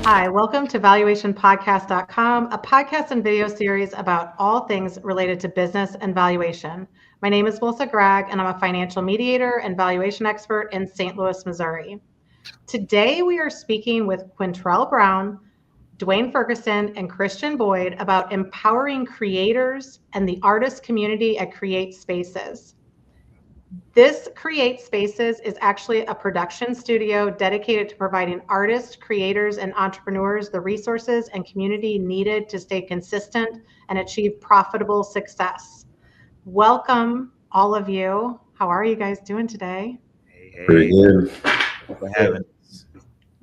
Hi, welcome to valuationpodcast.com, a podcast and video series about all things related to business and valuation. My name is Melissa Gragg, and I'm a financial mediator and valuation expert in St. Louis, Missouri. Today, we are speaking with Quintrel Brown, Dwayne Ferguson, and Christian Boyd about empowering creators and the artist community at Kre8 Spaces. This Kre8 Spaces is actually a production studio dedicated to providing artists, creators, and entrepreneurs the resources and community needed to stay consistent and achieve profitable success. Welcome, all of you. How are you guys doing today? Pretty good. Thanks for having us.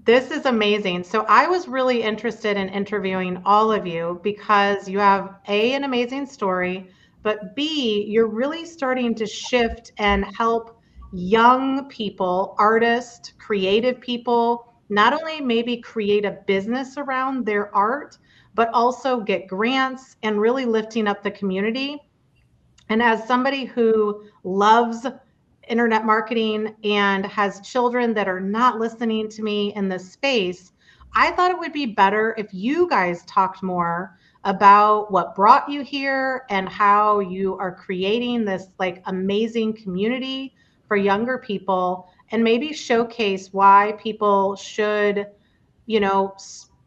This is amazing. So I was really interested in interviewing all of you because you have an amazing story, but B, you're really starting to shift and help young people, artists, creative people, not only maybe create a business around their art, but also get grants and really lifting up the community. And as somebody who loves internet marketing and has children that are not listening to me in this space, I thought it would be better if you guys talked more about what brought you here and how you are creating this like amazing community for younger people, and maybe showcase why people should, you know,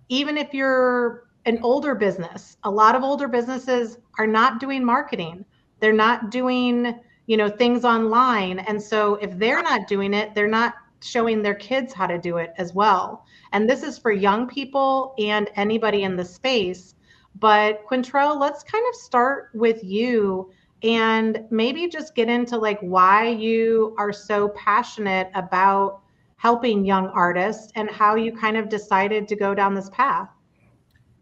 even if you're an older business, a lot of older businesses are not doing marketing. They're not doing, things online. And so if they're not doing it, they're not showing their kids how to do it as well. And this is for young people and anybody in the space. But Quintrel, let's kind of start with you and maybe just get into like why you are so passionate about helping young artists and how you kind of decided to go down this path.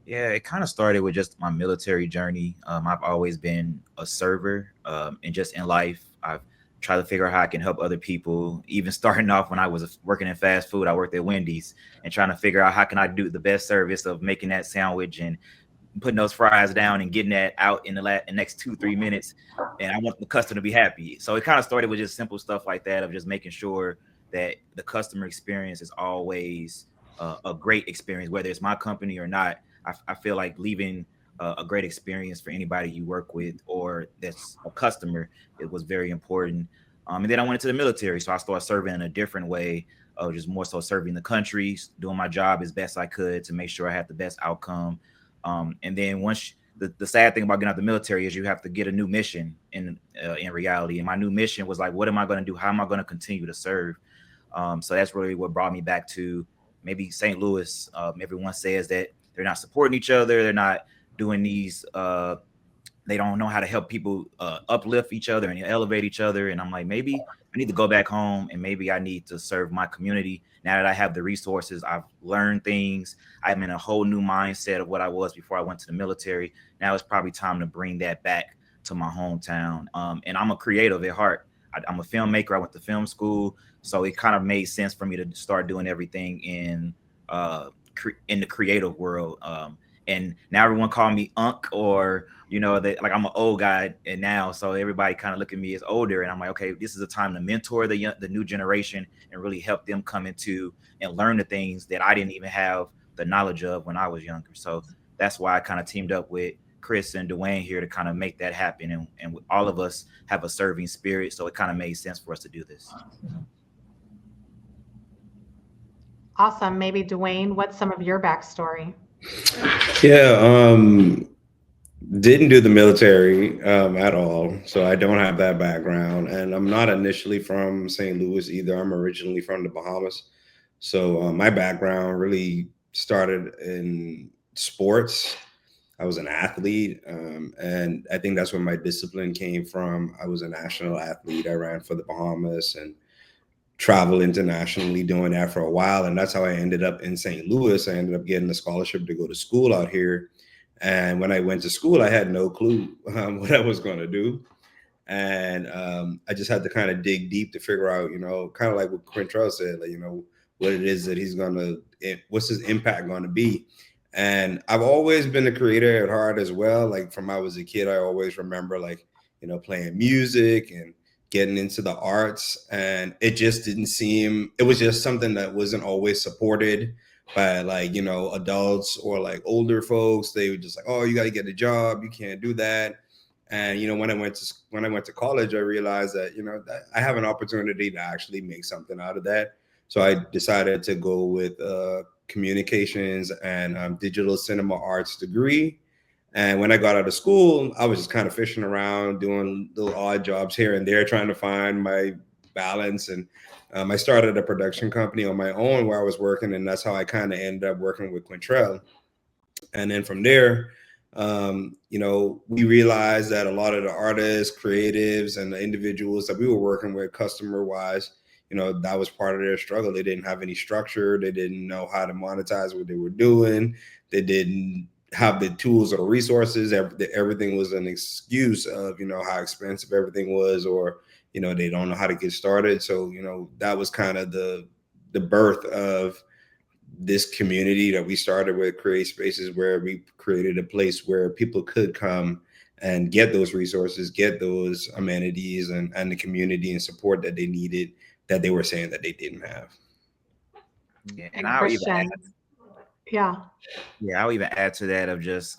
Yeah, it kind of started with just my military journey. I've always been a server, and just in life, I've tried to figure out how I can help other people. Even starting off when I was working in fast food, I worked at Wendy's and trying to figure out how can I do the best service of making that sandwich and putting those fries down and getting that out in the next 2-3 minutes. And I want the customer to be happy. So it kind of started with just simple stuff like that of just making sure that the customer experience is always a great experience, whether it's my company or not. I feel like leaving a great experience for anybody you work with or that's a customer, it was very important. And then I went into the military, so I started serving in a different way, just more so serving the country, doing my job as best I could to make sure I had the best outcome. And then once the sad thing about getting out the military is you have to get a new mission in reality. And my new mission was like, what am I going to do? How am I going to continue to serve? So that's really what brought me back to maybe St. Louis. Everyone says that they're not supporting each other. They're not doing these. They don't know how to help people uplift each other and elevate each other. And I'm like, maybe I need to go back home and maybe I need to serve my community. Now that I have the resources, I've learned things. I'm in a whole new mindset of what I was before I went to the military. Now it's probably time to bring that back to my hometown. And I'm a creative at heart. I'm a filmmaker. I went to film school. So it kind of made sense for me to start doing everything in the creative world. And now everyone call me Unc, or like I'm an old guy, and now so everybody kind of look at me as older, and I'm like, okay, this is a time to mentor the new generation and really help them come into and learn the things that I didn't even have the knowledge of when I was younger. So that's why I kind of teamed up with Chris and Dwayne here to kind of make that happen, and all of us have a serving spirit, so it kind of made sense for us to do this. Awesome. Maybe Dwayne, what's some of your backstory? Yeah, didn't do the military at all, so I don't have that background, and I'm not initially from St. Louis either. I'm originally from the Bahamas, so my background really started in sports. I was an athlete, and I think that's where my discipline came from. I was a national athlete. I ran for the Bahamas and traveled internationally doing that for a while, and that's how I ended up in St. Louis. I ended up getting a scholarship to go to school out here, and when I went to school, I had no clue what I was going to do, and I just had to kind of dig deep to figure out, kind of like what Quintrel said, like, what it is that he's going to, what's his impact going to be. And I've always been a creator at heart as well. Like from I was a kid, I always remember like, playing music and getting into the arts, and it just didn't seem, it was just something that wasn't always supported by like, you know, adults or like older folks. They were just like, oh, you got to get a job, you can't do that. And you know, when I went to college, I realized that, you know, that I have an opportunity to actually make something out of that. So I decided to go with communications and digital cinema arts degree. And when I got out of school, I was just kind of fishing around, doing little odd jobs here and there, trying to find my balance. And I started a production company on my own where I was working, and that's how I kind of ended up working with Quintrel. And then from there, you know, we realized that a lot of the artists, creatives, and the individuals that we were working with, customer wise, you know, that was part of their struggle. They didn't have any structure. They didn't know how to monetize what they were doing. They didn't have the tools or the resources. Everything was an excuse of, you know, how expensive everything was, or, you know, they don't know how to get started. So, you know, that was kind of the birth of this community that we started with Kre8 Spaces, where we created a place where people could come and get those resources, get those amenities and the community and support that they needed, that they were saying that they didn't have. Yeah, And and I'll even add, yeah. yeah, I'll even add to that of just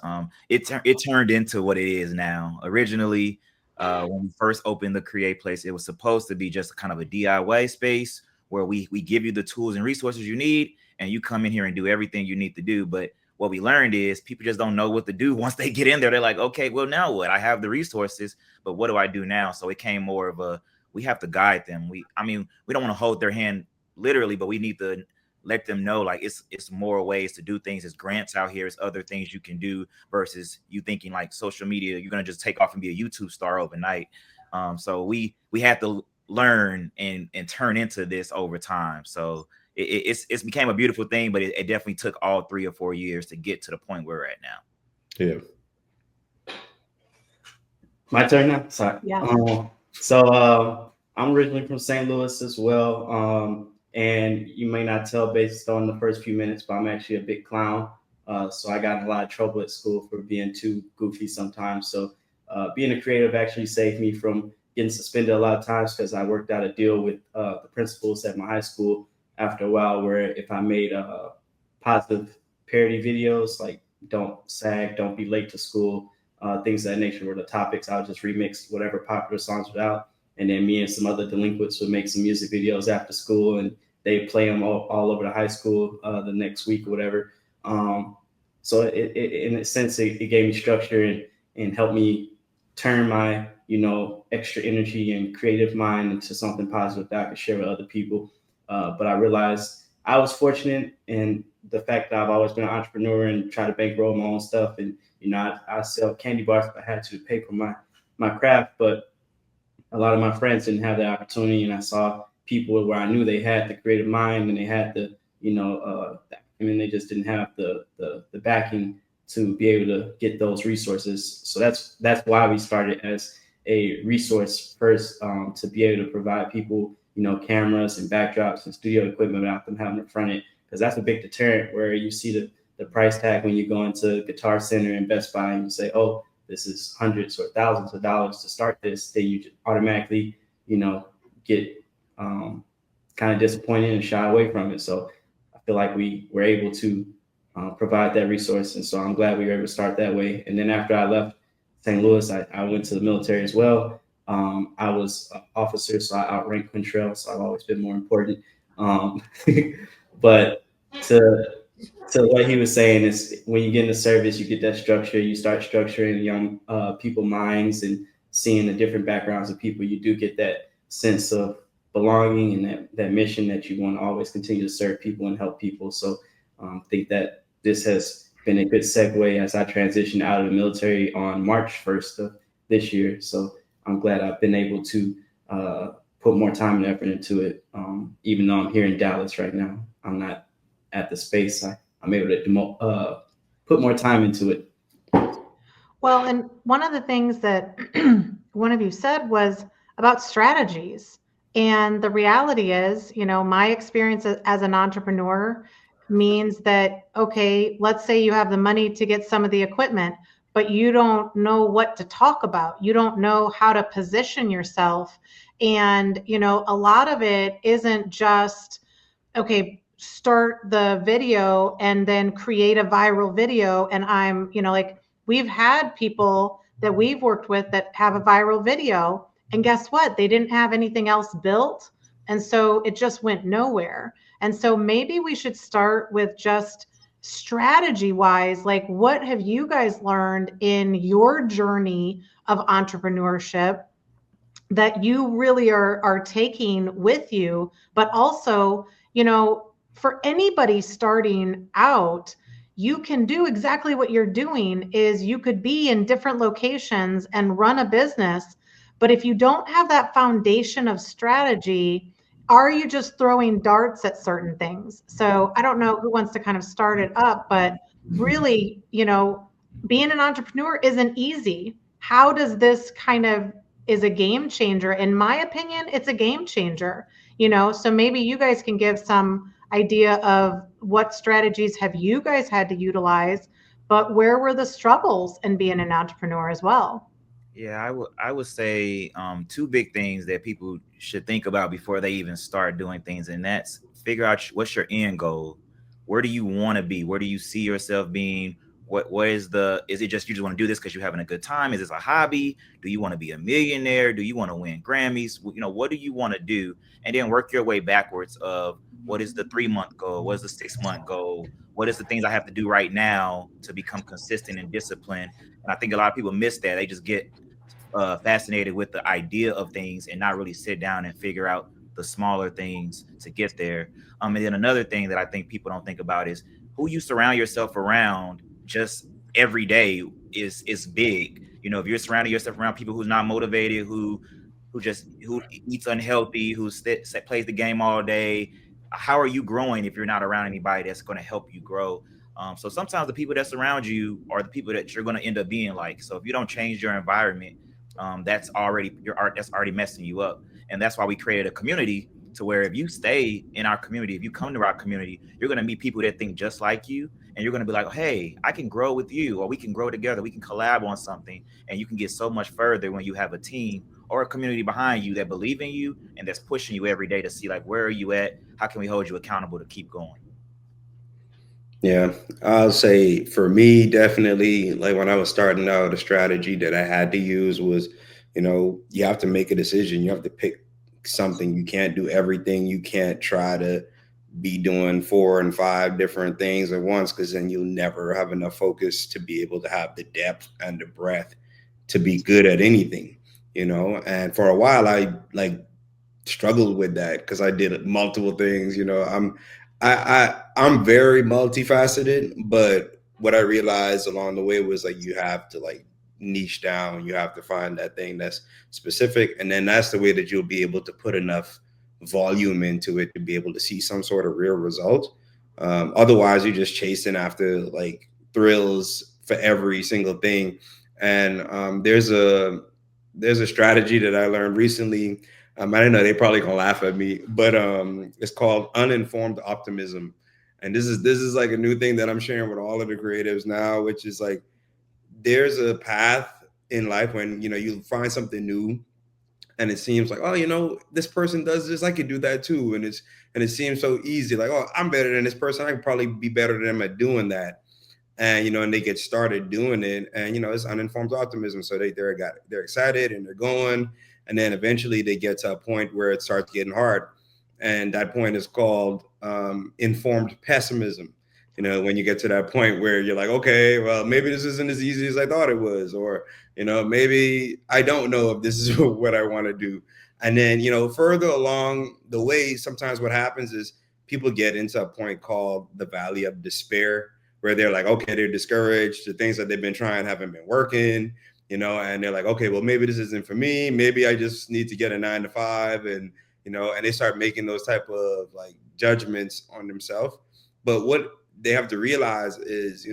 it turned into what it is now. Originally, when we first opened the Kre8 place, it was supposed to be just kind of a DIY space where we give you the tools and resources you need, and you come in here and do everything you need to do. But what we learned is people just don't know what to do once they get in there. They're like, okay, well, now what? I have the resources, but what do I do now? So it came more of a, we have to guide them. I mean, we don't want to hold their hand literally, but we need to let them know like it's more ways to do things. There's grants out here, it's other things you can do versus you thinking like social media, you're gonna just take off and be a YouTube star overnight. So we had to learn and turn into this over time. So it's became a beautiful thing, but it definitely took all 3 or 4 years to get to the point where we're at now. Yeah. My turn now. Sorry. Yeah. So I'm originally from St. Louis as well. And you may not tell based on the first few minutes, but I'm actually a big clown. So I got in a lot of trouble at school for being too goofy sometimes. So being a creative actually saved me from getting suspended a lot of times, because I worked out a deal with the principals at my high school after a while, where if I made positive parody videos, like don't sag, don't be late to school, things of that nature were the topics, I would just remix whatever popular songs were out. And then me and some other delinquents would make some music videos after school, and they'd play them all over the high school the next week or whatever. So it in a sense, it gave me structure and helped me turn my, you know, extra energy and creative mind into something positive that I could share with other people. But I realized I was fortunate in the fact that I've always been an entrepreneur and try to bankroll my own stuff. And, you know, I sell candy bars if I had to pay for my craft, but a lot of my friends didn't have that opportunity. And I saw people where I knew they had the creative mind and they had the, you know, I mean, they just didn't have the backing to be able to get those resources. So that's why we started as a resource first, to be able to provide people, you know, cameras and backdrops and studio equipment without them having to front it. Because that's a big deterrent, where you see the price tag when you go into Guitar Center and Best Buy and you say, oh, this is hundreds or thousands of dollars to start this, then you automatically, you know, get kind of disappointed and shy away from it. So I feel like we were able to provide that resource. And so I'm glad we were able to start that way. And then after I left St. Louis, I went to the military as well. I was an officer, so I outranked Quintrel, so I've always been more important. But to what he was saying is, when you get into service, you get that structure, you start structuring young people's minds and seeing the different backgrounds of people. You do get that sense of belonging and that mission that you want to always continue to serve people and help people. So I think that this has been a good segue as I transitioned out of the military on March 1st of this year. So I'm glad I've been able to put more time and effort into it. Even though I'm here in Dallas right now, I'm not at the space. I'm able to put more time into it. Well, and one of the things that one of you said was about strategies. And the reality is, you know, my experience as an entrepreneur means that, okay, let's say you have the money to get some of the equipment, but you don't know what to talk about. You don't know how to position yourself. And, you know, a lot of it isn't just, okay, start the video and then create a viral video. And I'm, like we've had people that we've worked with that have a viral video, and guess what? They didn't have anything else built. And so it just went nowhere. And so maybe we should start with just strategy wise, like what have you guys learned in your journey of entrepreneurship that you really are taking with you, but also, for anybody starting out, you can do exactly what you're doing. Is you could be in different locations and run a business, but if you don't have that foundation of strategy, are you just throwing darts at certain things? So I don't know who wants to kind of start it up, but really, being an entrepreneur isn't easy. How does this kind of is a game changer? In my opinion, it's a game changer, so maybe you guys can give some idea of what strategies have you guys had to utilize, but where were the struggles in being an entrepreneur as well? Yeah, I would say two big things that people should think about before they even start doing things, and that's figure out what's your end goal. Where do you want to be? Where do you see yourself being? What is it just you just want to do this because you're having a good time? Is this a hobby? Do you want to be a millionaire? Do you want to win Grammys? What do you want to do? And then work your way backwards of what is the 3-month goal? What is the 6-month goal? What is the things I have to do right now to become consistent and disciplined? And I think a lot of people miss that. They just get fascinated with the idea of things and not really sit down and figure out the smaller things to get there. And then another thing that I think people don't think about is who you surround yourself around just every day is big. If you're surrounding yourself around people who's not motivated, who eats unhealthy, who plays the game all day, how are you growing if you're not around anybody that's going to help you grow? So sometimes the people that surround you are the people that you're going to end up being like. So if you don't change your environment, that's already messing you up. And that's why we created a community to where if you stay in our community, if you come to our community, you're going to meet people that think just like you. And you're going to be like, hey, I can grow with you, or we can grow together. We can collab on something. And you can get so much further when you have a team or a community behind you that believe in you and that's pushing you every day to see like, where are you at? How can we hold you accountable to keep going? Yeah, I'll say for me, definitely, like when I was starting out, the strategy that I had to use was, you have to make a decision. You have to pick something. You can't do everything. You can't try to be doing 4 and 5 different things at once, because then you'll never have enough focus to be able to have the depth and the breadth to be good at anything, And for a while, I struggled with that because I did multiple things. I'm very multifaceted, but what I realized along the way was like you have to niche down. You have to find that thing that's specific, and then that's the way that you'll be able to put enough volume into it to be able to see some sort of real result. Otherwise, you're just chasing after thrills for every single thing. And there's a strategy that I learned recently. I don't know, they probably gonna laugh at me, but it's called uninformed optimism. And this is like a new thing that I'm sharing with all of the creatives now, which is like there's a path in life when you find something new and it seems like, oh, this person does this, I could do that too. And it seems so easy, like, oh, I'm better than this person, I could probably be better than them at doing that. And and they get started doing it, and it's uninformed optimism. So they're excited and they're going. And then eventually they get to a point where it starts getting hard. And that point is called informed pessimism. When you get to that point where you're like, okay, well, maybe this isn't as easy as I thought it was. Or, maybe I don't know if this is what I want to do. And then, further along the way, sometimes what happens is people get into a point called the valley of despair, where they're like, okay, they're discouraged. The things that they've been trying haven't been working. And they're like, okay, well, maybe this isn't for me. Maybe I just need to get a 9 to 5. And, and they start making those type of judgments on themselves. But what they have to realize is,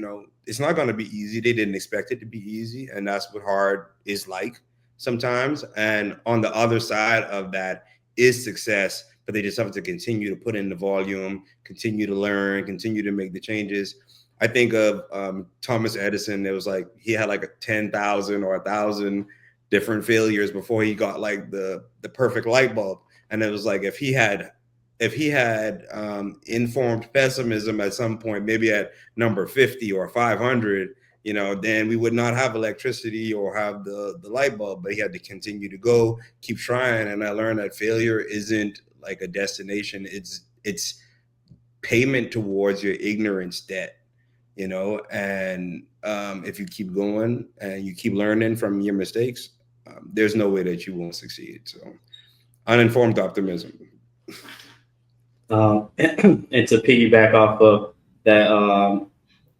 it's not going to be easy. They didn't expect it to be easy. And that's what hard is like sometimes. And on the other side of that is success, but they just have to continue to put in the volume, continue to learn, continue to make the changes. I think of Thomas Edison. It was he had 10,000 or 1,000 different failures before he got the perfect light bulb. And it was if he had if he had informed pessimism at some point, maybe at number 50 or 500, you know, then we would not have electricity or have the light bulb. But he had to continue to go, keep trying. And I learned that failure isn't like a destination. It's payment towards your ignorance debt, you know. And if you keep going and you keep learning from your mistakes, there's no way that you won't succeed. So uninformed optimism. And to piggyback off of that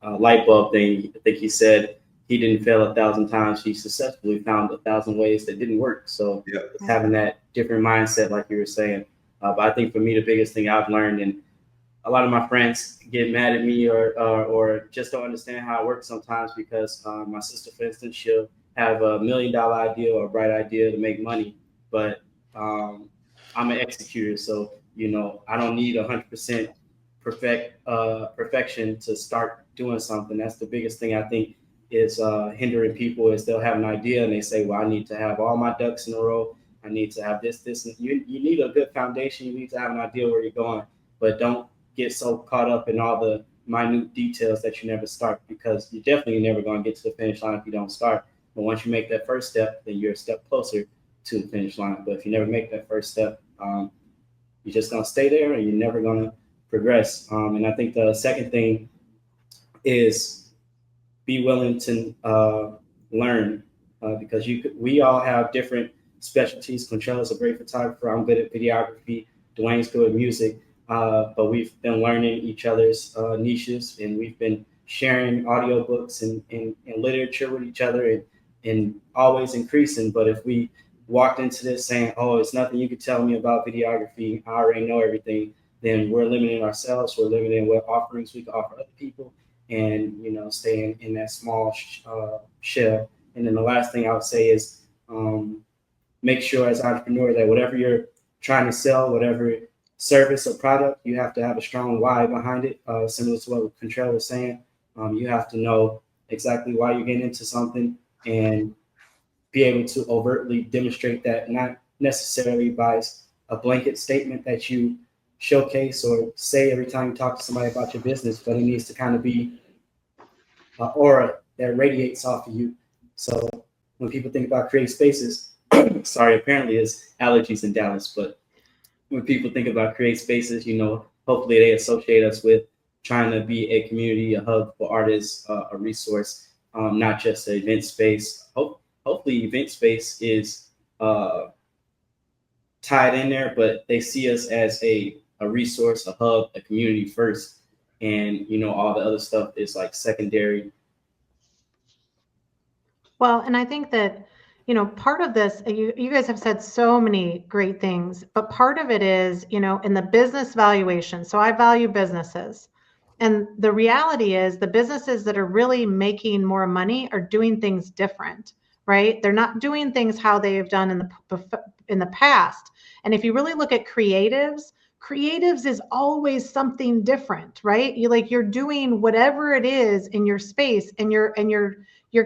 light bulb thing, I think he said he didn't fail 1,000 times. He successfully found 1,000 ways that didn't work. So it's having that different mindset, like you were saying. But I think for me, the biggest thing I've learned, and a lot of my friends get mad at me or just don't understand how it works sometimes, because my sister, for instance, she'll have $1 million idea or a bright idea to make money, but I'm an executor. So, you know, I don't need 100% perfection to start doing something. That's the biggest thing I think is hindering people, is they'll have an idea and they say, well, I need to have all my ducks in a row. I need to have this. And you need a good foundation. You need to have an idea where you're going, but don't get so caught up in all the minute details that you never start, because you're definitely never going to get to the finish line if you don't start. But once you make that first step, then you're a step closer to the finish line. But if you never make that first step, you're just going to stay there and you're never going to progress. And I think the second thing is be willing to learn, because we all have different specialties. Quintrel is a great photographer. I'm good at videography. Dwayne's good at music. But we've been learning each other's niches, and we've been sharing audiobooks and literature with each other, and always increasing. But if we walked into this saying, oh, it's nothing you could tell me about videography, I already know everything, then we're limiting ourselves. We're limiting what offerings we can offer other people, and, you know, staying in that small shell. And then the last thing I would say is make sure as an entrepreneur that whatever you're trying to sell, whatever service or product, you have to have a strong why behind it. Similar to what Quintrel was saying, you have to know exactly why you're getting into something and be able to overtly demonstrate that, not necessarily by a blanket statement that you showcase or say every time you talk to somebody about your business, but it needs to kind of be an aura that radiates off of you. So when people think about Kre8 Spaces, sorry, apparently it's allergies in Dallas, but when people think about Kre8 Spaces, you know, hopefully they associate us with trying to be a community, a hub for artists, a resource, not just an event space. Hopefully event space is tied in there, but they see us as a resource, a hub, a community first. And, you know, all the other stuff is like secondary. Well, and I think that, you know, part of this, you guys have said so many great things, but part of it is, you know, in the business valuation. So I value businesses. And the reality is the businesses that are really making more money are doing things different, right? They're not doing things how they've done in the past. And if you really look at creatives is always something different, right? You're doing whatever it is in your space, and you're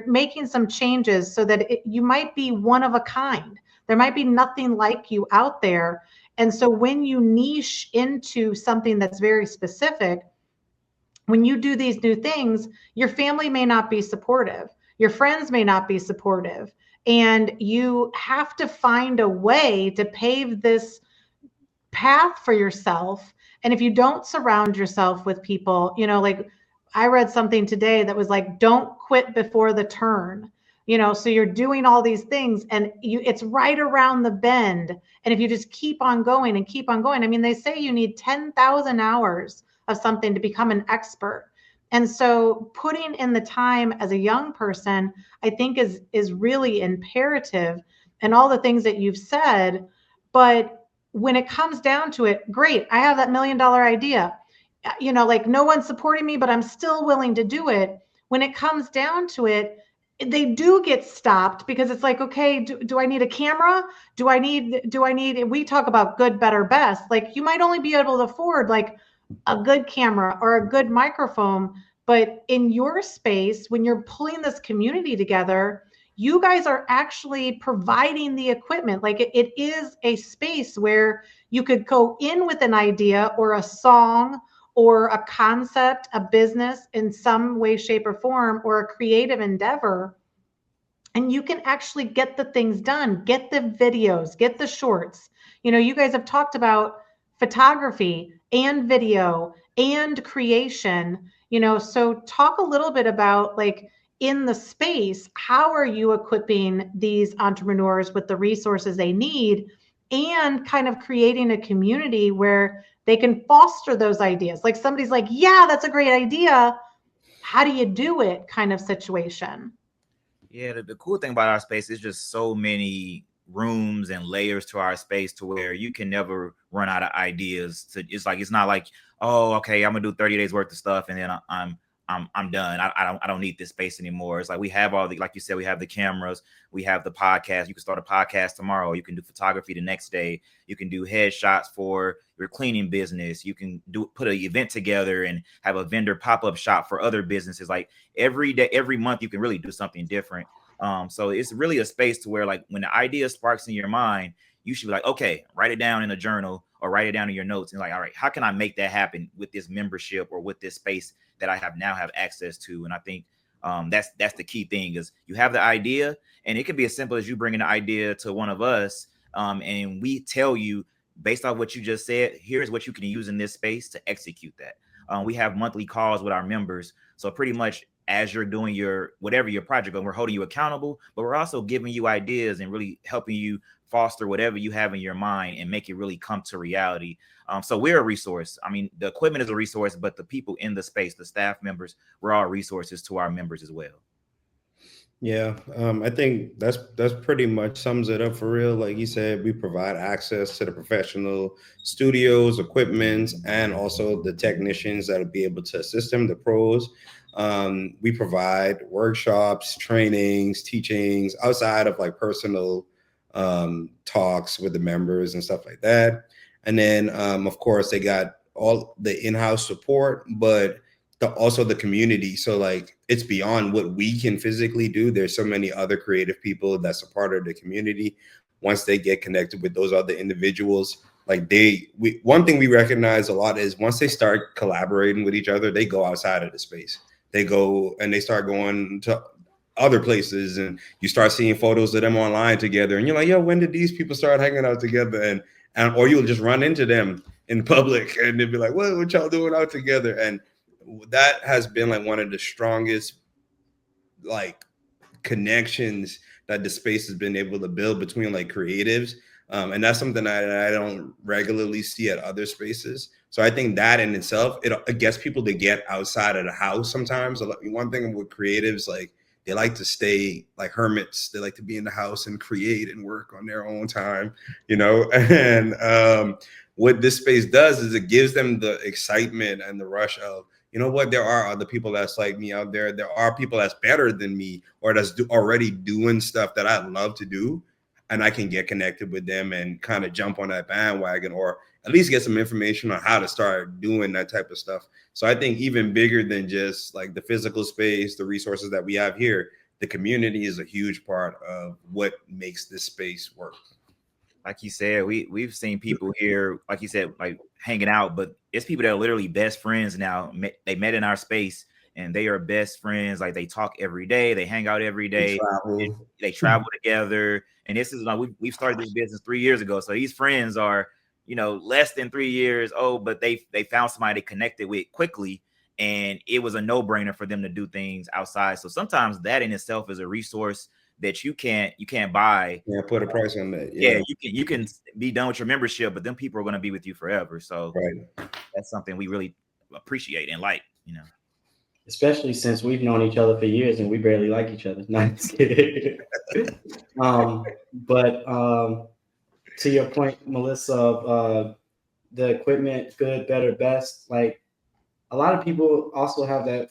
making some changes so that you might be one of a kind. There might be nothing like you out there. And so when you niche into something that's very specific, when you do these new things, your family may not be supportive. Your friends may not be supportive. And you have to find a way to pave this path for yourself. And if you don't surround yourself with people, you know, like I read something today that was like, don't quit before the turn, you know, so you're doing all these things and it's right around the bend. And if you just keep on going and keep on going, I mean, they say you need 10,000 hours of something to become an expert. And so putting in the time as a young person, I think is really imperative, and all the things that you've said. But when it comes down to it, great, I have that $1 million idea. You know, like no one's supporting me, but I'm still willing to do it. When it comes down to it, they do get stopped because it's like, okay, do I need a camera? Do I need, we talk about good, better, best. Like you might only be able to afford like a good camera or a good microphone, but in your space, when you're pulling this community together, you guys are actually providing the equipment. Like it is a space where You could go in with an idea or a song or a concept, a business in some way, shape, or form, or a creative endeavor, and you can actually get the things done, get the videos, get the shorts. You guys have talked about photography and video and creation, so talk a little bit about, like, in the space, how are you equipping these entrepreneurs with the resources they need and kind of creating a community where they can foster those ideas? Like, somebody's like, yeah, that's a great idea. How do you do it, kind of situation? Yeah, the cool thing about our space is just so many rooms and layers to our space to where you can never run out of ideas. It's not like, oh, okay, I'm gonna do 30 days worth of stuff and then I'm done. I don't need this space anymore. It's like we have all the, like you said, we have the cameras, we have the podcast. You can start a podcast tomorrow. You can do photography the next day. You can do headshots for your cleaning business. You can put an event together and have a vendor pop-up shop for other businesses. Like every day, every month, you can really do something different. So it's really a space to where, like, when the idea sparks in your mind, you should be like, okay, write it down in a journal or write it down in your notes. And like, all right, how can I make that happen with this membership or with this space that I have access to? And I think that's the key thing is you have the idea, and it could be as simple as you bringing the idea to one of us, and we tell you, based on what you just said, here's what you can use in this space to execute that. We have monthly calls with our members, so pretty much as you're doing your whatever your project, and we're holding you accountable, but we're also giving you ideas and really helping you foster whatever you have in your mind and make it really come to reality. So we're a resource. I mean, the equipment is a resource, but the people in the space, the staff members, we're all resources to our members as well. Yeah, I think that's pretty much sums it up for real. Like you said, we provide access to the professional studios, equipment, and also the technicians that'll be able to assist them, the pros. We provide workshops, trainings, teachings outside of like personal talks with the members and stuff like that. And then, of course, they got all the in-house support, but also the community. So like it's beyond what we can physically do. There's so many other creative people that's a part of the community. Once they get connected with those other individuals, like one thing we recognize a lot is once they start collaborating with each other, they go outside of the space. They go and they start going to other places, and you start seeing photos of them online together. And you're like, yo, when did these people start hanging out together? And or you'll just run into them in public and they'll be like, what y'all doing out together? And that has been like one of the strongest like connections that the space has been able to build between like creatives. And that's something I don't regularly see at other spaces. So I think that in itself, it gets people to get outside of the house sometimes. One thing with creatives, like they like to stay like hermits. They like to be in the house and create and work on their own time, and what this space does is it gives them the excitement and the rush of, you know what, there are other people that's like me out there. There are people that's better than me or that's already doing stuff that I love to do. And I can get connected with them and kind of jump on that bandwagon or at least get some information on how to start doing that type of stuff. So I think even bigger than just like the physical space, the resources that we have here, the community is a huge part of what makes this space work. Like you said, we've seen people here, like you said, like hanging out, but it's people that are literally best friends now. They met in our space and they are best friends. Like they talk every day, they hang out every day, they travel together. And this is like we've started this business 3 years ago. So these friends are, less than 3 years old, but they found somebody to connect with quickly. And it was a no-brainer for them to do things outside. So sometimes that in itself is a resource that you can't buy. Yeah, put a price on that. Yeah, you can be done with your membership, but then people are going to be with you forever. So that's something we really appreciate and like, Especially since we've known each other for years and we barely like each other. No, I'm just kidding. But to your point, Melissa, the equipment, good, better, best. Like a lot of people also have that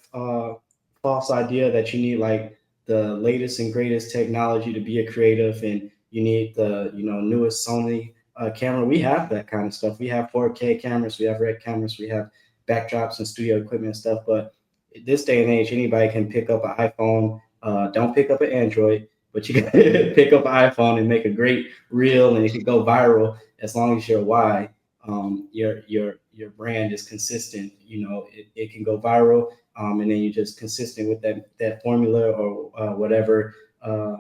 false idea that you need like the latest and greatest technology to be a creative, and you need the newest Sony camera. We have that kind of stuff. We have 4K cameras, we have red cameras, we have backdrops and studio equipment and stuff. But this day and age, anybody can pick up an iPhone. Don't pick up an Android. but you can pick up an iPhone and make a great reel, and it could go viral as long as your why, your brand is consistent. You know, it can go viral, and then you're just consistent with that formula or whatever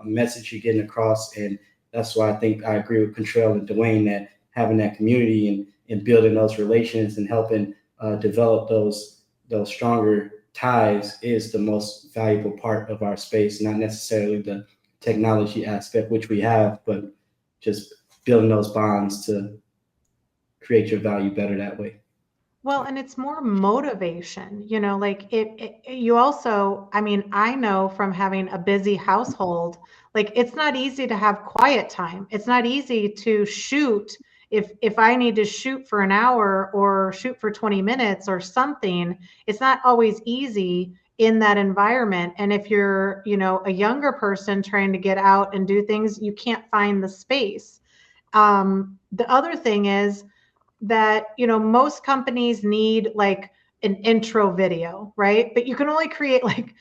message you're getting across. And that's why I think I agree with Quintrel and Dwayne that having that community and building those relations and helping develop those stronger ties is the most valuable part of our space, not necessarily the technology aspect, which we have, but just building those bonds to create your value better that way. Well, and it's more motivation, you know, like you also, I mean, I know from having a busy household, like it's not easy to have quiet time. It's not easy to shoot if I need to shoot for an hour or shoot for 20 minutes or something, it's not always easy in that environment. And if you're, you know, a younger person trying to get out and do things, you can't find the space. The other thing is that, you know, most companies need like an intro video, right? But you can only create like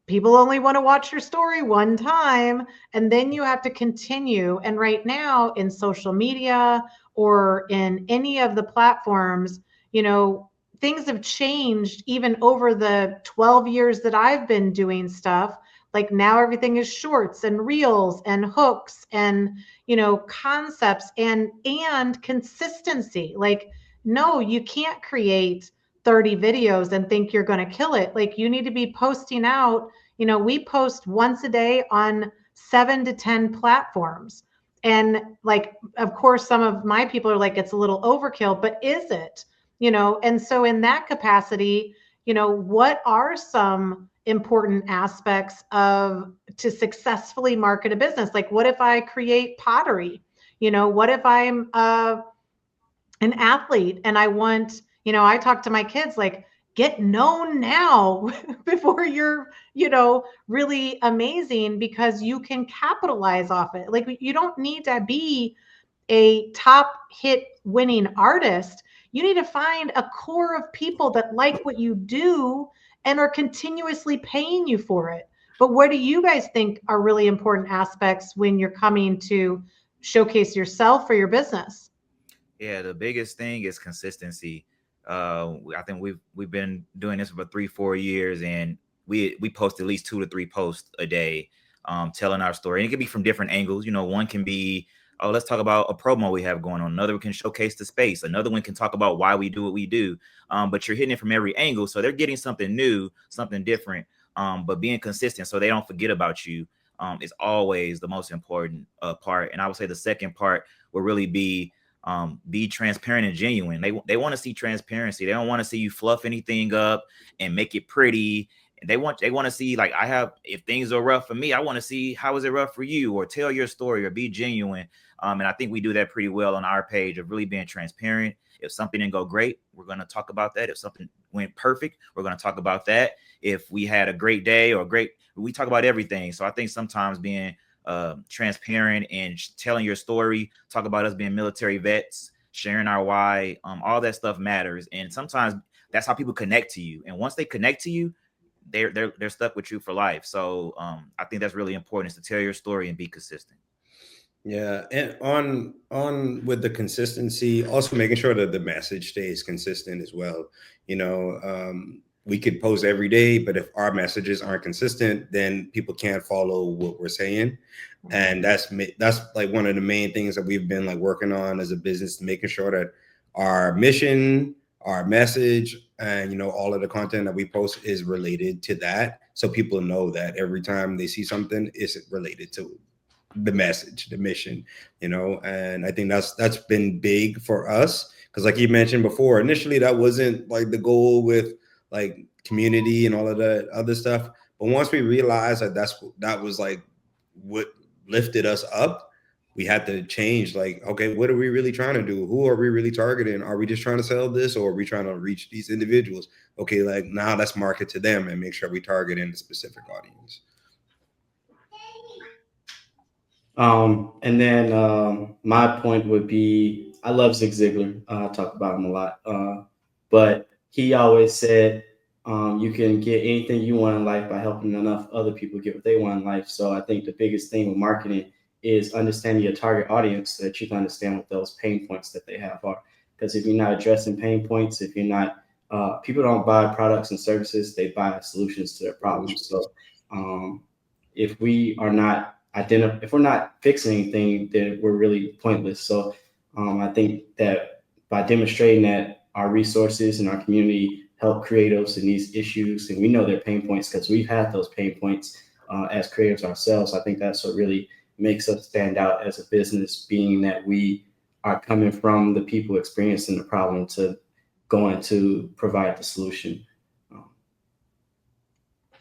people only want to watch your story one time, and then you have to continue. And right now in social media or in any of the platforms, you know, things have changed even over the 12 years that I've been doing stuff. Like now everything is shorts and reels and hooks and, you know, concepts and consistency. Like, no, you can't create 30 videos and think you're going to kill it. Like you need to be posting out, you know, we post once a day on 7 to 10 platforms. And like, of course, some of my people are like, it's a little overkill, but is it? You know, and so in that capacity, you know, what are some important aspects of to successfully market a business? Like, what if I create pottery? You know, what if I'm an athlete and I want, you know, I talk to my kids like, get known now before you're, you know, really amazing, because you can capitalize off it. Like you don't need to be a top hit winning artist. You need to find a core of people that like what you do and are continuously paying you for it. But what do you guys think are really important aspects when you're coming to showcase yourself or your business? Yeah, the biggest thing is consistency. I think we've been doing this for 3-4 years, and we post at least 2 to 3 posts a day, telling our story. And it can be from different angles. You know, one can be, oh, let's talk about a promo we have going on. Another can showcase the space. Another one can talk about why we do what we do. But you're hitting it from every angle, so they're getting something new, something different. But being consistent so they don't forget about you is always the most important part. And I would say the second part will really be transparent and genuine. They want to see transparency. They don't want to see you fluff anything up and make it pretty. They want to see, like, if things are rough for me, I want to see how is it rough for you, or tell your story or be genuine. And I think we do that pretty well on our page of really being transparent. If something didn't go great, we're going to talk about that. If something went perfect, we're going to talk about that. If we had a great day we talk about everything. So I think sometimes being transparent and telling your story, talk about us being military vets, sharing our why, all that stuff matters. And sometimes that's how people connect to you. And once they connect to you, they're stuck with you for life. So I think that's really important, is to tell your story and be consistent. Yeah, and on with the consistency, also making sure that the message stays consistent as well. You know, we could post every day, but if our messages aren't consistent, then people can't follow what we're saying. And that's like one of the main things that we've been like working on as a business, making sure that our mission, our message, and, you know, all of the content that we post is related to that, so people know that every time they see something, it's related to the message, the mission, you know. And I think that's been big for us, because like you mentioned before, initially that wasn't like the goal with like community and all of the other stuff. But once we realized that was like what lifted us up, we had to change, like, okay, what are we really trying to do? Who are we really targeting? Are we just trying to sell this, or are we trying to reach these individuals? Okay, like now let's market to them and make sure we target in the specific audience. And then my point would be, I love Zig Ziglar. I talk about him a lot. But he always said, You can get anything you want in life by helping enough other people get what they want in life. So I think the biggest thing with marketing is understanding your target audience so that you can understand what those pain points that they have are. Because if you're not addressing pain points, if you're not, people don't buy products and services, they buy solutions to their problems. So if we are not if we're not fixing anything, then we're really pointless. So I think that by demonstrating that our resources and our community help creatives in these issues, and we know their pain points because we've had those pain points as creatives ourselves. I think that's what really makes us stand out as a business, being that we are coming from the people experiencing the problem to going to provide the solution.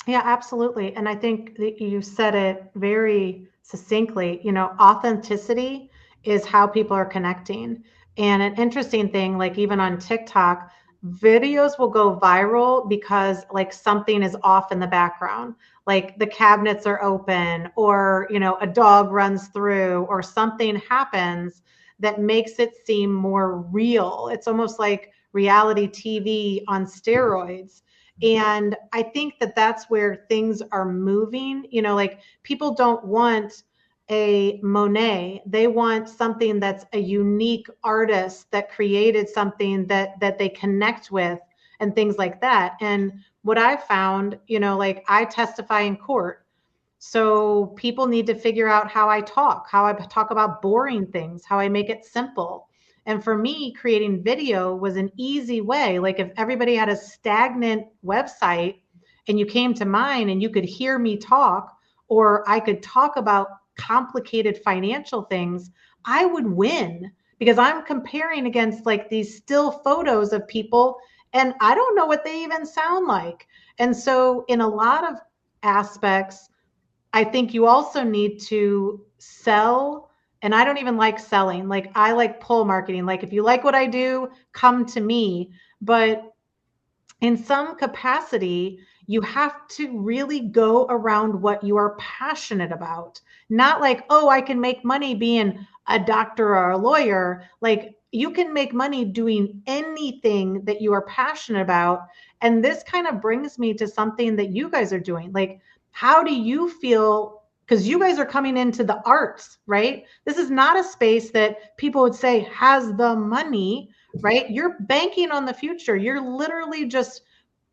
Yeah, absolutely. And I think that you said it very succinctly. Authenticity is how people are connecting. And an interesting thing, like even on TikTok, videos will go viral because like something is off in the background, like the cabinets are open, or, a dog runs through, or something happens that makes it seem more real. It's almost like reality TV on steroids. And I think that that's where things are moving. Like people don't want a Monet. They want something that's a unique artist that created something that they connect with and things like that. And what I found, like I testify in court. So people need to figure out how I talk about boring things, how I make it simple. And for me, creating video was an easy way. Like if everybody had a stagnant website and you came to mine and you could hear me talk, or I could talk about complicated financial things, I would win because I'm comparing against like these still photos of people and I don't know what they even sound like. And so in a lot of aspects, I think you also need to sell. And I don't even like selling. Like I like pull marketing. Like if you like what I do, come to me. But in some capacity, you have to really go around what you are passionate about. Not like, oh, I can make money being a doctor or a lawyer. Like you can make money doing anything that you are passionate about. And this kind of brings me to something that you guys are doing. Like, how do you feel? Because you guys are coming into the arts, right? This is not a space that people would say has the money, right? You're banking on the future. You're literally just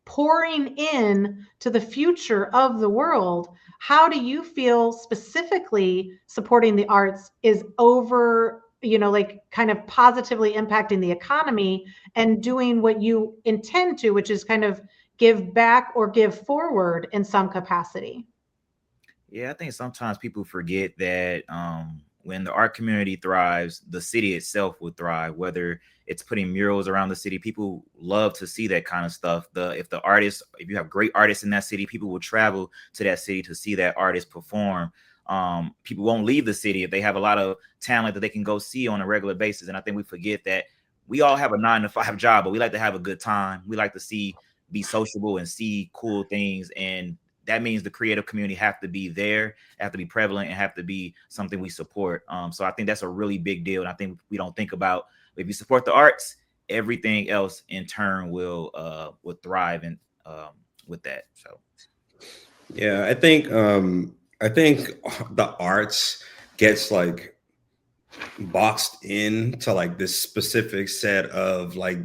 pouring in to the future of the world. How do you feel specifically supporting the arts is over, like kind of positively impacting the economy and doing what you intend to, which is kind of give back or give forward in some capacity? Yeah, I think sometimes people forget that when the art community thrives, the city itself will thrive. Whether it's putting murals around the city, people love to see that kind of stuff. If you have great artists in that city, people will travel to that city to see that artist perform. People won't leave the city if they have a lot of talent that they can go see on a regular basis. And I think we forget that we all have a 9-to-5 job, but we like to have a good time. We like to be sociable and see cool things. And that means the creative community have to be there, have to be prevalent, and have to be something we support. So I think that's a really big deal. And I think we don't think about, if you support the arts, everything else in turn will thrive and with that. So Yeah, I think the arts gets like boxed into like this specific set of like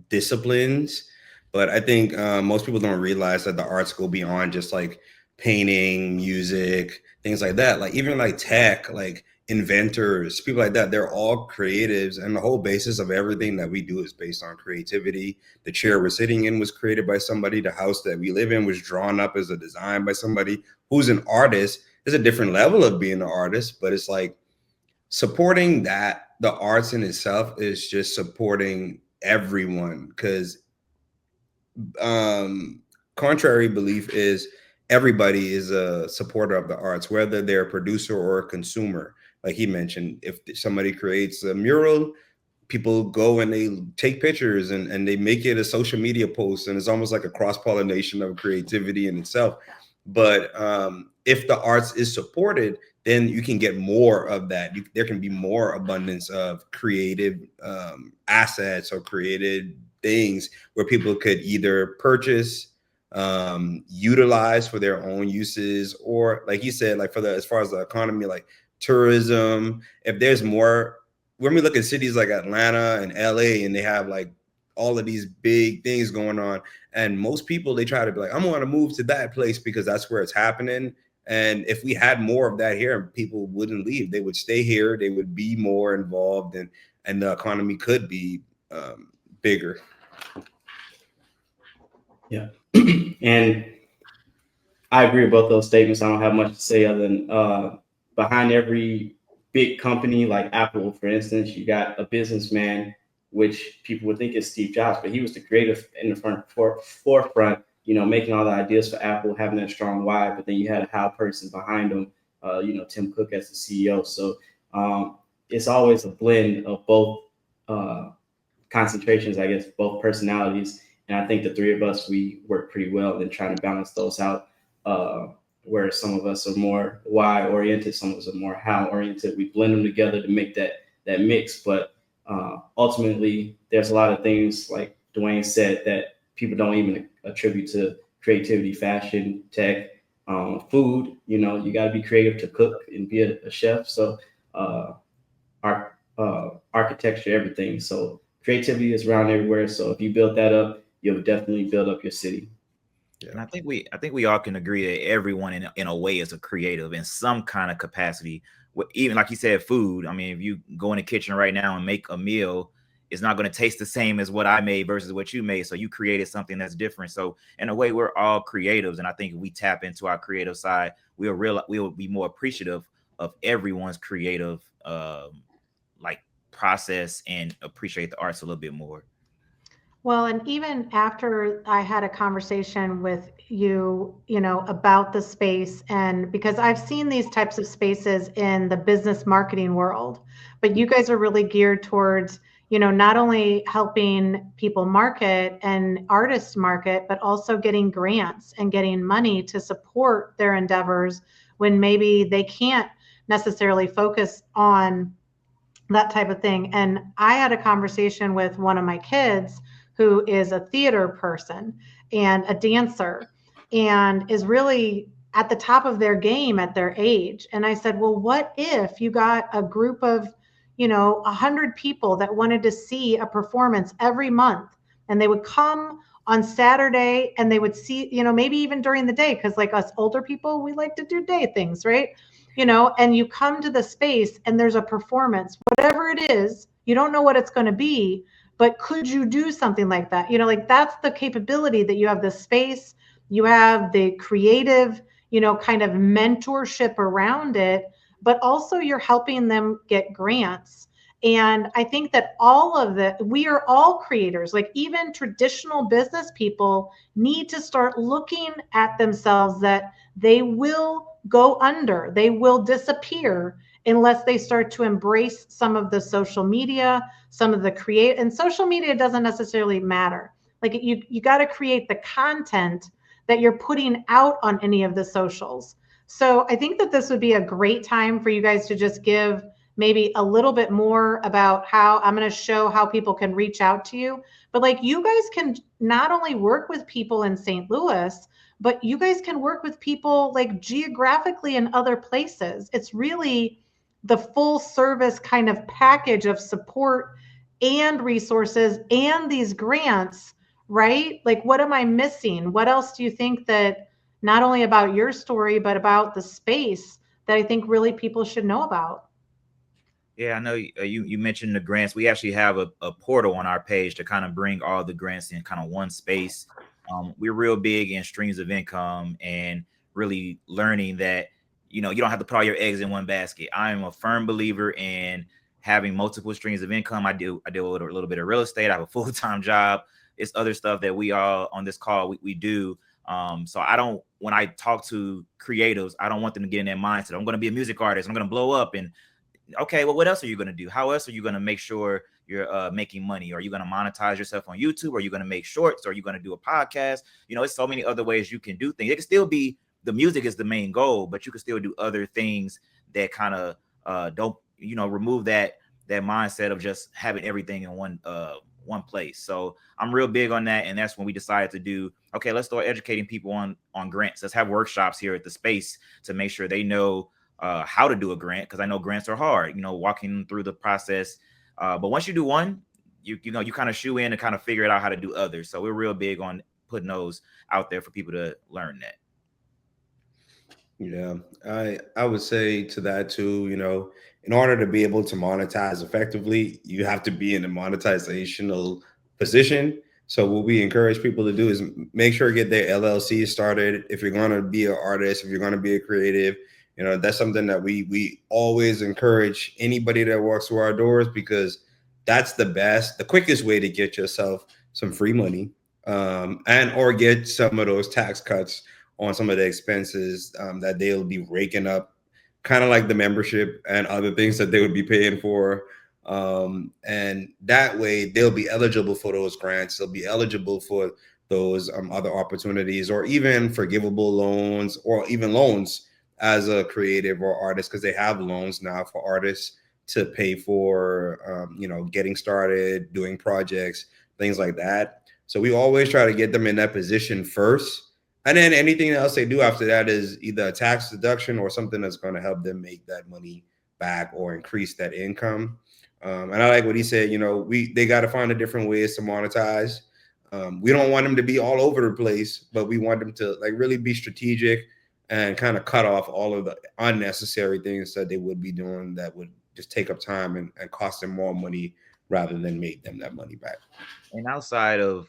disciplines, but I think most people don't realize that the arts go beyond just like painting, music, things like that. Like even like tech, like inventors, people like that, they're all creatives, and the whole basis of everything that we do is based on creativity. The chair we're sitting in was created by somebody. The house that we live in was drawn up as a design by somebody who's an artist. There's a different level of being an artist, but it's like supporting that the arts in itself is just supporting everyone, because contrary belief is everybody is a supporter of the arts, whether they're a producer or a consumer. Like he mentioned, if somebody creates a mural, people go and they take pictures and they make it a social media post, and it's almost like a cross-pollination of creativity in itself. But if the arts is supported, then you can get more of that. There can be more abundance of creative assets or creative things where people could either purchase, utilize for their own uses, or like you said, like as far as the economy, like tourism. If there's more, when we look at cities like Atlanta and LA, and they have like all of these big things going on, and most people, they try to be like, I'm going to move to that place because that's where it's happening. And if we had more of that here, people wouldn't leave. They would stay here. They would be more involved, and the economy could be bigger. Yeah. And I agree with both those statements. I don't have much to say other than behind every big company like Apple, for instance, you got a businessman, which people would think is Steve Jobs, but he was the creative in the forefront, you know, making all the ideas for Apple, having that strong why. But then you had a how person behind him, you know, Tim Cook as the CEO. So it's always a blend of both concentrations, I guess, both personalities. And I think the three of us, we work pretty well in trying to balance those out. Where some of us are more why oriented, some of us are more how oriented. We blend them together to make that mix. But ultimately, there's a lot of things, like Dwayne said, that people don't even attribute to creativity: fashion, tech, food. You know, you got to be creative to cook and be a chef. So architecture, everything. So creativity is around everywhere. So if you build that up, you'll definitely build up your city. Yeah. And I think we all can agree that everyone in a way is a creative in some kind of capacity. Even like you said, food. I mean, if you go in the kitchen right now and make a meal, it's not going to taste the same as what I made versus what you made. So you created something that's different. So in a way, we're all creatives. And I think if we tap into our creative side, we'll be more appreciative of everyone's creative like process and appreciate the arts a little bit more. Well, and even after I had a conversation with you, you know, about the space, and because I've seen these types of spaces in the business marketing world, but you guys are really geared towards, you know, not only helping people market and artists market, but also getting grants and getting money to support their endeavors when maybe they can't necessarily focus on that type of thing. And I had a conversation with one of my kids who is a theater person and a dancer and is really at the top of their game at their age. And I said, well, what if you got a group of, you know, 100 people that wanted to see a performance every month, and they would come on Saturday and they would see, you know, maybe even during the day, because like us older people, we like to do day things, right? You know, and you come to the space and there's a performance, whatever it is, you don't know what it's going to be, but could you do something like that? You know, like that's the capability that you have the space, you have the creative, you know, kind of mentorship around it, but also you're helping them get grants. And I think that we are all creators. Like even traditional business people need to start looking at themselves that they will go under, they will disappear unless they start to embrace some of the social media, some of the create. And social media doesn't necessarily matter. Like you got to create the content that you're putting out on any of the socials. So I think that this would be a great time for you guys to just give maybe a little bit more about how I'm going to show how people can reach out to you. But like you guys can not only work with people in St. Louis, but you guys can work with people like geographically in other places. It's really the full service kind of package of support and resources and these grants, right? Like, what am I missing? What else do you think that not only about your story, but about the space that I think really people should know about? Yeah, I know you mentioned the grants. We actually have a portal on our page to kind of bring all the grants in kind of one space. We're real big in streams of income and really learning that, you know, you don't have to put all your eggs in one basket. I'm a firm believer in having multiple streams of income. I deal with a little bit of real estate. I have a full-time job. It's other stuff that we all on this call we do. So when I talk to creatives, I don't want them to get in their mindset, I'm going to be a music artist, I'm going to blow up. And okay, well, what else are you going to do? How else are you going to make sure you're making money? Are you going to monetize yourself on YouTube? Are you going to make shorts? Are you going to do a podcast? You know, it's so many other ways you can do things. It can still be the music is the main goal, but you can still do other things that kind of don't, you know, remove that mindset of just having everything in one place. So I'm real big on that, and that's when we decided to do, okay, let's start educating people on grants. Let's have workshops here at the space to make sure they know how to do a grant, because I know grants are hard, you know, walking through the process. But once you do one, you know, you kind of shoe in and kind of figure it out how to do others. So we're real big on putting those out there for people to learn that. Yeah, I would say to that too, you know, in order to be able to monetize effectively, you have to be in a monetizational position. So what we encourage people to do is make sure to get their LLC started. If you're going to be an artist, if you're going to be a creative, you know, that's something that we always encourage anybody that walks through our doors, because that's the quickest way to get yourself some free money, and or get some of those tax cuts on some of the expenses that they'll be raking up, kind of like the membership and other things that they would be paying for. And that way they'll be eligible for those grants. They'll be eligible for those other opportunities, or even forgivable loans, or even loans as a creative or artist, because they have loans now for artists to pay for, you know, getting started, doing projects, things like that. So we always try to get them in that position first. And then anything else they do after that is either a tax deduction or something that's going to help them make that money back or increase that income. And I like what he said, you know, they got to find a different ways to monetize. We don't want them to be all over the place, but we want them to like really be strategic and kind of cut off all of the unnecessary things that they would be doing that would just take up time and cost them more money rather than make them that money back. And outside of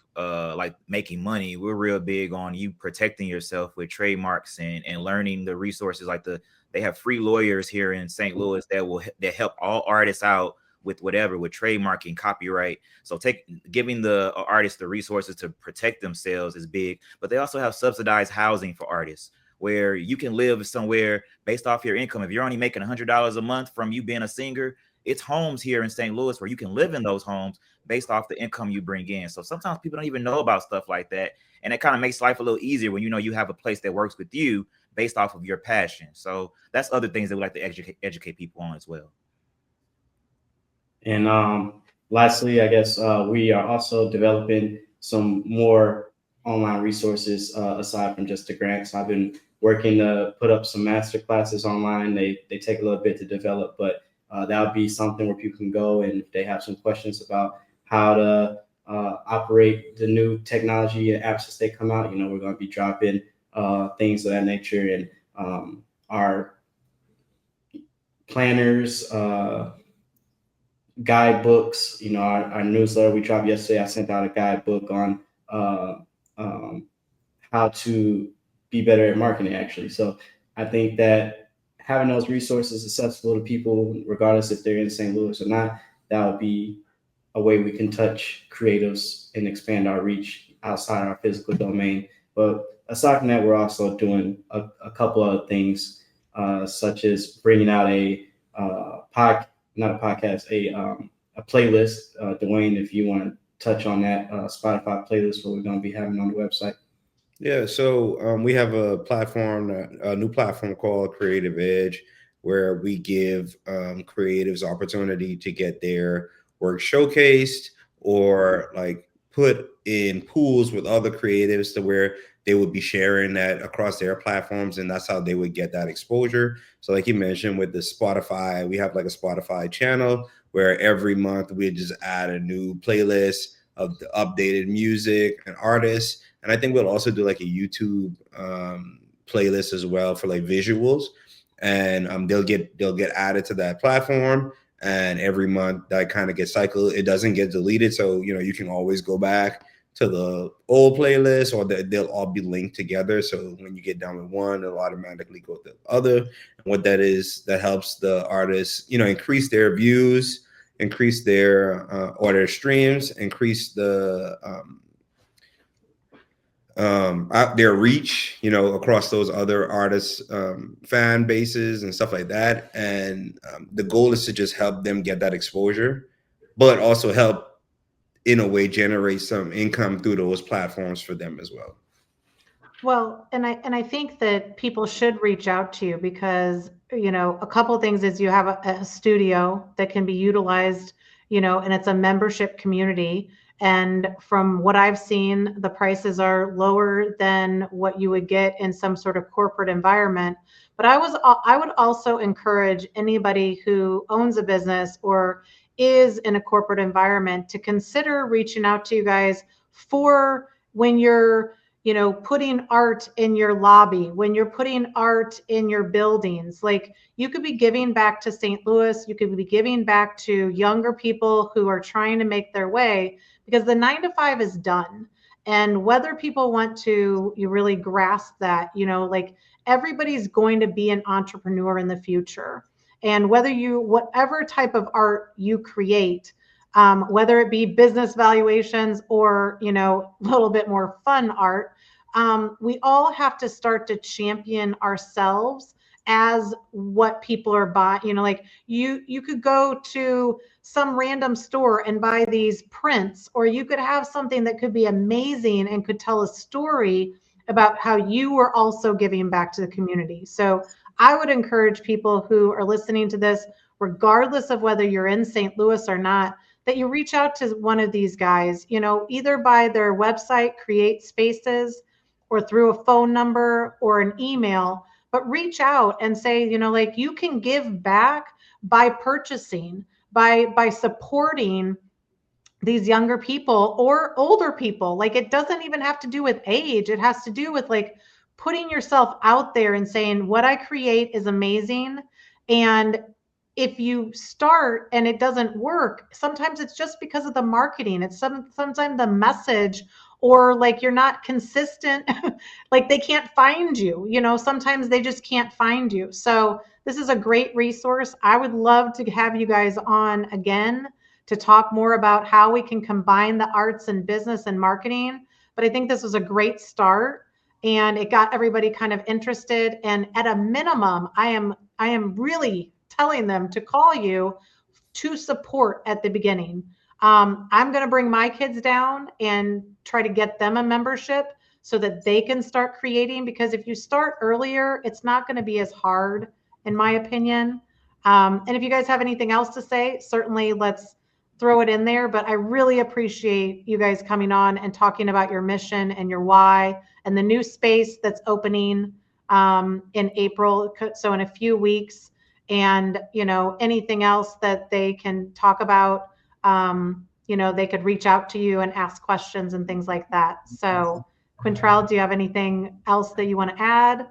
like making money, we're real big on you protecting yourself with trademarks and learning the resources. Like they have free lawyers here in St. Louis that help all artists out with whatever, with trademarking, copyright. So giving the artists the resources to protect themselves is big. But they also have subsidized housing for artists, where you can live somewhere based off your income. If you're only making $100 a month from you being a singer, it's homes here in St. Louis where you can live in those homes based off the income you bring in. So sometimes people don't even know about stuff like that. And it kind of makes life a little easier when you know you have a place that works with you based off of your passion. So that's other things that we like to educate people on as well. And lastly, I guess we are also developing some more online resources aside from just the grants. I've been working to put up some master classes online. They take a little bit to develop, but that would be something where people can go, and if they have some questions about how to operate the new technology and apps as they come out, you know, we're going to be dropping things of that nature. And our planners, guidebooks, you know, our newsletter we dropped yesterday, I sent out a guidebook on how to be better at marketing, actually. So I think that having those resources accessible to people, regardless if they're in St. Louis or not, that would be a way we can touch creatives and expand our reach outside our physical domain. But aside from that, we're also doing a couple of things, such as bringing out a playlist. Dwayne, if you want to touch on that Spotify playlist, what we're going to be having on the website. Yeah, so we have a new platform called Creative Edge, where we give creatives opportunity to get their work showcased or like put in pools with other creatives to where they would be sharing that across their platforms, and that's how they would get that exposure. So like you mentioned with the Spotify, we have like a Spotify channel where every month we just add a new playlist of the updated music and artists. And I think we'll also do like a YouTube playlist as well for like visuals, and they'll get added to that platform. And every month that kind of gets cycled. It doesn't get deleted, so you know you can always go back to the old playlist, or they'll all be linked together. So when you get done with one, it'll automatically go to the other. And what that is, that helps the artists, you know, increase their views, increase their or their streams, increase the their reach, you know, across those other artists' fan bases and stuff like that. And the goal is to just help them get that exposure, but also help in a way generate some income through those platforms for them as well. Well, and I think that people should reach out to you because, a couple of things is you have a studio that can be utilized, and it's a membership community. And from what I've seen, the prices are lower than what you would get in some sort of corporate environment. But I would also encourage anybody who owns a business or is in a corporate environment to consider reaching out to you guys for when you're putting art in your lobby, when you're putting art in your buildings. Like, you could be giving back to St. Louis, you could be giving back to younger people who are trying to make their way, because the 9 to 5 is done. And whether people want to, you really grasp that, like, everybody's going to be an entrepreneur in the future. And whatever type of art you create, whether it be business valuations or, a little bit more fun art, we all have to start to champion ourselves as what people are buying. Like, you could go to some random store and buy these prints, or you could have something that could be amazing and could tell a story about how you were also giving back to the community. So I would encourage people who are listening to this, regardless of whether you're in St. Louis or not, that you reach out to one of these guys, either by their website, Kre8 Spaces, or through a phone number or an email, but reach out and say, like, you can give back by purchasing, by supporting these younger people or older people. Like, it doesn't even have to do with age. It has to do with, like, putting yourself out there and saying, what I create is amazing. And if you start and it doesn't work, sometimes it's just because of the marketing. It's sometimes the message, or like you're not consistent. Like, they can't find you, sometimes they just can't find you. So this is a great resource. I would love to have you guys on again to talk more about how we can combine the arts and business and marketing. But I think this was a great start, and it got everybody kind of interested. And at a minimum, I am really telling them to call you to support at the beginning. I'm going to bring my kids down and try to get them a membership so that they can start creating, because if you start earlier, it's not going to be as hard, in my opinion. And if you guys have anything else to say, certainly let's throw it in there. But I really appreciate you guys coming on and talking about your mission and your why and the new space that's opening in April. So in a few weeks, and anything else that they can talk about, they could reach out to you and ask questions and things like that. So Quintrel, do you have anything else that you want to add?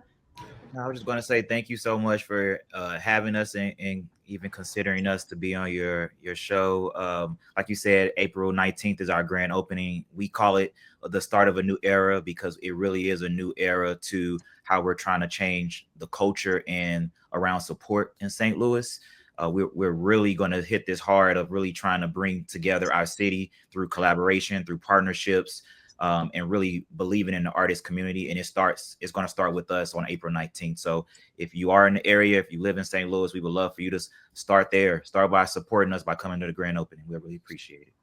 I was just going to say thank you so much for having us and even considering us to be on your show. Like you said, April 19th is our grand opening. We call it the start of a new era because it really is a new era to how we're trying to change the culture and around support in St. Louis. We're really going to hit this hard of really trying to bring together our city through collaboration, through partnerships, and really believing in the artist community. And it's going to start with us on April 19th. So if you are in the area, if you live in St. Louis, we would love for you to start there. Start by supporting us by coming to the grand opening. We really appreciate it.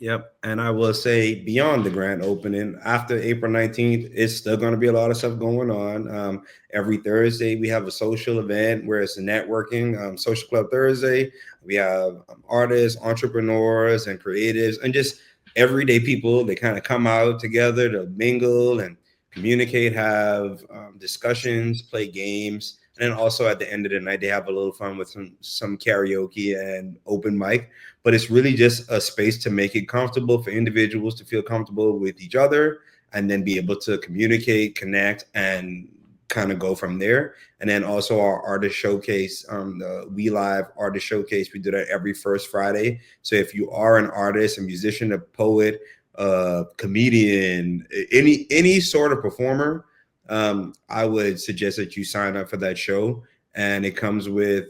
Yep. And I will say beyond the grand opening, after April 19th, it's still going to be a lot of stuff going on. Every Thursday, we have a social event where it's a networking, Social Club Thursday. We have artists, entrepreneurs, and creatives, and just everyday people. They kind of come out together to mingle and communicate, have discussions, play games. And then also at the end of the night, they have a little fun with some karaoke and open mic. But it's really just a space to make it comfortable for individuals to feel comfortable with each other and then be able to communicate, connect, and kind of go from there. And then also our artist showcase, the We Live artist showcase. We do that every first Friday. So if you are an artist, a musician, a poet, a comedian, any sort of performer, I would suggest that you sign up for that show. And it comes with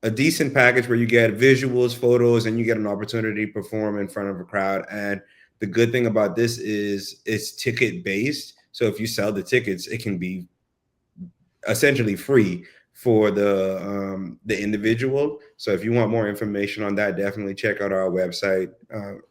a decent package where you get visuals, photos, and you get an opportunity to perform in front of a crowd. And the good thing about this is it's ticket based. So if you sell the tickets, it can be essentially free for the individual. So if you want more information on that, definitely check out our website.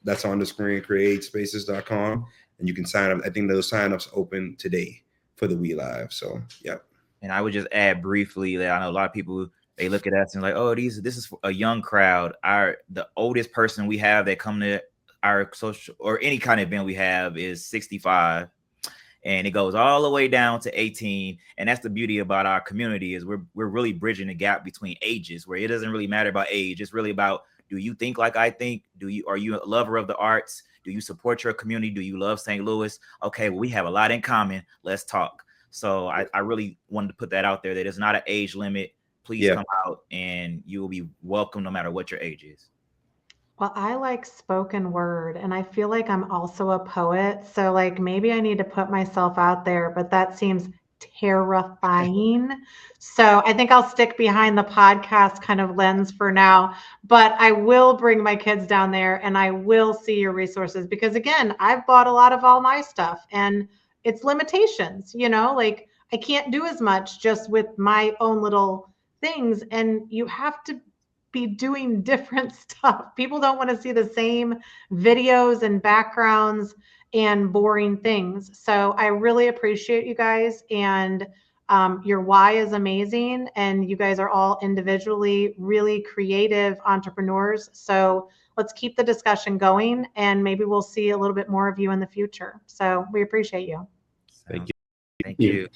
That's on the screen, Kre8Spaces.com, and you can sign up. I think those signups open today. for the We Live. So, yeah. And I would just add briefly that I know a lot of people, they look at us and like, oh, this is a young crowd. The oldest person we have that come to our social or any kind of event we have is 65, and it goes all the way down to 18. And that's the beauty about our community, is we're really bridging the gap between ages, where it doesn't really matter about age. It's really about, do you think like I think? Are you a lover of the arts? Do you support your community? Do you love St. Louis? Okay, well, we have a lot in common. Let's talk. So I really wanted to put that out there, that it's not an age limit. Please come out and you will be welcome no matter what your age is. Well, I like spoken word, and I feel like I'm also a poet. So like maybe I need to put myself out there, but that seems terrifying. So I think I'll stick behind the podcast kind of lens for now, but I will bring my kids down there and I will see your resources, because again, I've bought a lot of all my stuff and it's limitations, like I can't do as much just with my own little things, and you have to be doing different stuff. People don't want to see the same videos and backgrounds and boring things. So I really appreciate you guys, and your why is amazing, and you guys are all individually really creative entrepreneurs. So let's keep the discussion going, and maybe we'll see a little bit more of you in the future. So we appreciate you. Thank you. Thank you.